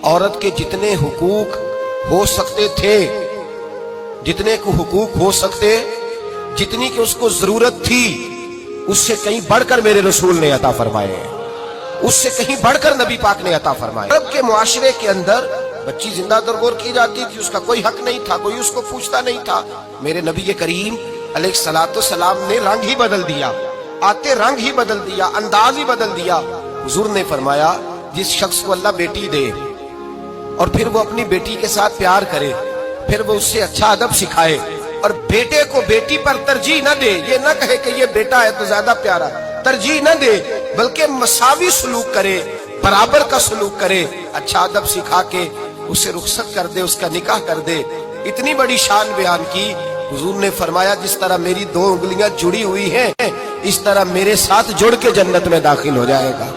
औरत के जितने हुकूक हो सकते थे, जितने को हुकूक हो सकते, जितनी की उसको जरूरत थी, उससे कहीं बढ़कर मेरे रसूल ने अता फरमाए, उससे कहीं बढ़कर नबी पाक ने अता फरमाए। अरब के मुआशरे के अंदर बच्ची जिंदा दरगोर की जाती थी, उसका कोई हक नहीं था, कोई उसको पूछता नहीं था। मेरे नबी करीम अलैहिस्सलाम ने रंग ही बदल दिया, आते रंग ही बदल दिया, अंदाज ही बदल दिया। हुजूर ने फरमाया जिस शख्स को अल्लाह बेटी दे और फिर वो अपनी बेटी के साथ प्यार करे, फिर वो उससे अच्छा अदब सिखाए और बेटे को बेटी पर तरजीह न दे, ये न कहे कि ये बेटा है तो ज्यादा प्यारा, तरजीह न दे, बल्कि मसावी सलूक करे, बराबर का सलूक करे, अच्छा अदब सिखा के उसे रुखसत कर दे, उसका निकाह कर दे। इतनी बड़ी शान बयान की। हुजूर ने फरमाया जिस तरह मेरी दो उंगलियां जुड़ी हुई हैं, इस तरह मेरे साथ जुड़ के जन्नत में दाखिल हो जाएगा।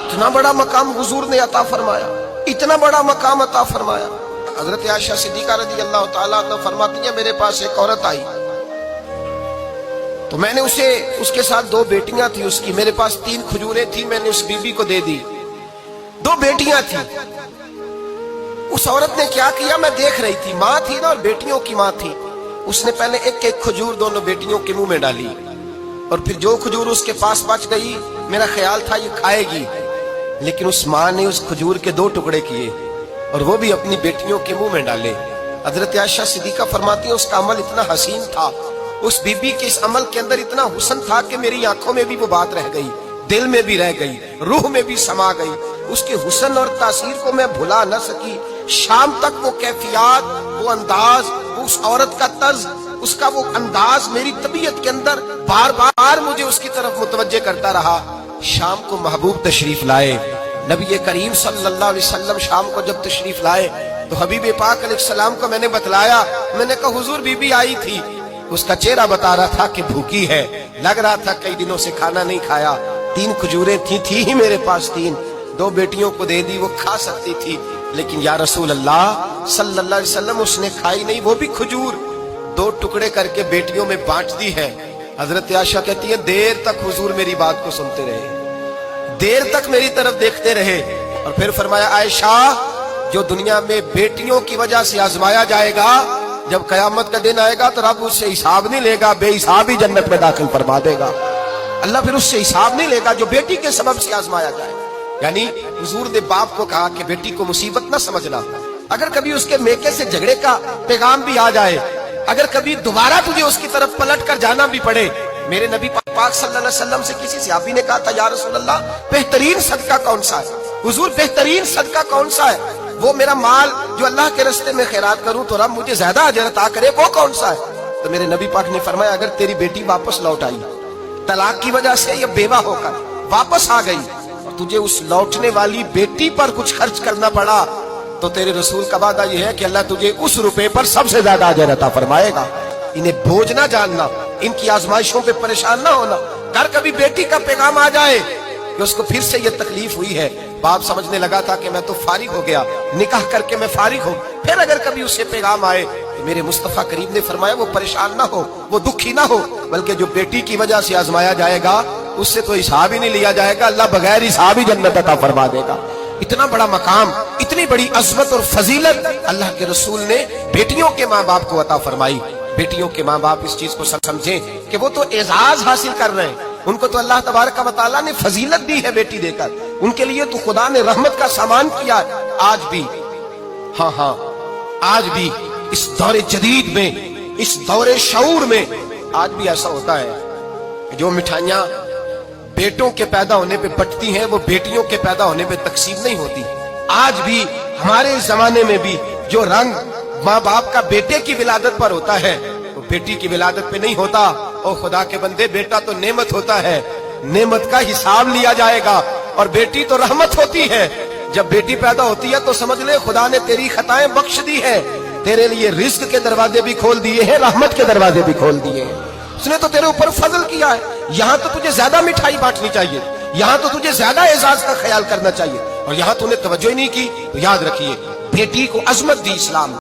इतना बड़ा मकाम हुजूर ने अता फरमाया, इतना बड़ा मकाम अता फरमाया। हजरत आयशा सिद्दीका रज़ी अल्लाह तआला अन्हा फरमाती है मेरे पास एक औरत आई तो मैंने उसे, उसके साथ दो बेटियां थी उसकी, मेरे पास 3 खजूरें थी, मैंने उस बीबी को दे दी। 2 बेटियां थी। उस औरत ने क्या किया, मैं देख रही थी, माँ थी ना और बेटियों की माँ थी। उसने पहले एक एक खजूर दोनों बेटियों के मुंह में डाली और फिर जो खजूर उसके पास बच गई, मेरा ख्याल था ये खाएगी, लेकिन उस माँ ने उस खजूर के 2 टुकड़े किए और वो भी अपनी बेटियों के मुंह में डाले। हजरत आयशा सिद्दीका फरमाती है उसका अमल इतना हसीन था, उस बीबी के इस अमल के अंदर इतना हुस्न था कि मेरी आंखों में भी वो बात रह गई, दिल में भी रह गई, रूह में भी समा गई। उसके हुस्न और तासीर को मैं भुला न सकी। शाम तक वो कैफियत, वो अंदाज, उस औरत का तर्ज, उसका वो अंदाज मेरी तबीयत के अंदर बार बार मुझे उसकी तरफ मुतवज्जे करता रहा। शाम को महबूब तशरीफ लाए, नबी करीम सल्लल्लाहु अलैहि वसल्लम शाम को जब तशरीफ लाए तो हबीब पाक अलैहिस्सलाम को मैंने बतलाया, मैंने कहा हुजूर बीबी आई थी, उसका चेहरा बता रहा था कि भूखी है, लग रहा था कई दिनों से खाना नहीं खाया। 3 खजूरें थी ही मेरे पास 3, 2 बेटियों को दे दी, वो खा सकती थी, लेकिन या रसूल अल्लाह सल्लल्लाहु अलैहि वसल्लम उसने खाई नहीं, वो भी खजूर 2 टुकड़े करके बेटियों में बांट दी है। हजरत आयशा कहती है देर तक हुजूर मेरी बात को सुनते रहे, देर तक मेरी तरफ देखते रहे और फिर फरमाया आयशा जो दुनिया में बेटियों की वजह से आजमाया जाएगा, जब कयामत का दिन आएगा तो रब उससे हिसाब नहीं लेगा, बेहिसाब ही जन्नत में दाखिल फरमा देगा। अल्लाह फिर उससे हिसाब नहीं लेगा जो बेटी के सबब से आजमाया जाए। यानी हुजूर ने बाप को कहा कि बेटी को मुसीबत न समझना, अगर कभी उसके मेके से झगड़े का पैगाम भी आ जाए, अगर कभी दोबारा तुझे उसकी तरफ पलट कर जाना भी पड़े। मेरे नबी पाक सल्लल्लाहु अलैहि वसल्लम से किसी सहाबी ने कहा था या रसूल अल्लाह बेहतरीन सदका कौन सा है, हुजूर बेहतरीन सदका कौन सा है, वो मेरा माल जो अल्लाह के रास्ते में खैरात करूं तो रब मुझे ज्यादा अजर अता करे, वो कौन सा है। तो मेरे नबी पाक ने फरमाया अगर तेरी बेटी वापस लौट आई, तलाक की वजह से या बेवा होकर वापस आ गई और तुझे उस लौटने वाली बेटी पर कुछ खर्च करना पड़ा, तो तेरे रसूल का वादा यह है कि अल्लाह तुझे उस रुपए पर सबसे ज्यादा अजर अता फरमाएगा। इन्हें बोझ ना जानना, इनकी आजमाइशों पे परेशान ना होना। अगर कभी बेटी का पैगाम आ जाए कि उसको फिर से ये तकलीफ हुई है, बाप समझने लगा था कि मैं तो फारिग हो गया, निकाह करके मैं फारिग हूँ, फिर अगर कभी उससे पैगाम आए तो मेरे मुस्तफा करीम ने फरमाया वो परेशान ना हो, वो दुखी ना हो, बल्कि जो बेटी की वजह से आजमाया जाएगा उससे तो हिसाब ही नहीं लिया जाएगा, अल्लाह बगैर हिसाब ही जन्नत अता फरमा देगा। इतना बड़ा मकाम, इतनी बड़ी अजमत और फजीलत अल्लाह के रसूल ने बेटियों के माँ बाप को अता फरमाई। बेटियों के माँ बाप इस चीज को समझें कि वो तो एजाज हासिल कर रहे हैं, उनको तो अल्लाह तबारक व तआला ने फजीलत दी है बेटी देकर, उनके लिए तो खुदा ने रहमत का सामान किया। आज भी, हाँ आज भी इस दौरे जदीद में, इस दौरे शऊर में आज भी ऐसा होता है जो मिठाइयां बेटों के पैदा होने पे बंटती हैं वो बेटियों के पैदा होने पे तकसीम नहीं होती। आज भी हमारे जमाने में भी जो रंग माँ बाप का बेटे की विलादत पर होता है वो बेटी की विलादत पे नहीं होता। ओ खुदा के बंदे, बेटा तो नेमत होता है, नेमत का हिसाब लिया जाएगा, और बेटी तो रहमत होती है। जब बेटी पैदा होती है तो समझ ले खुदा ने तेरी खताएं बख्श दी है, तेरे लिए रिज्क के दरवाजे भी खोल दिए हैं, रहमत के दरवाजे भी खोल दिए हैं। उसने तो तेरे ऊपर फजल किया है। यहाँ तो तुझे ज्यादा मिठाई बांटनी चाहिए, यहाँ तो तुझे ज्यादा एजाज का ख्याल करना चाहिए, और यहाँ तूने तवज्जो ही नहीं की। तो याद रखिए बेटी को अजमत दी इस्लाम।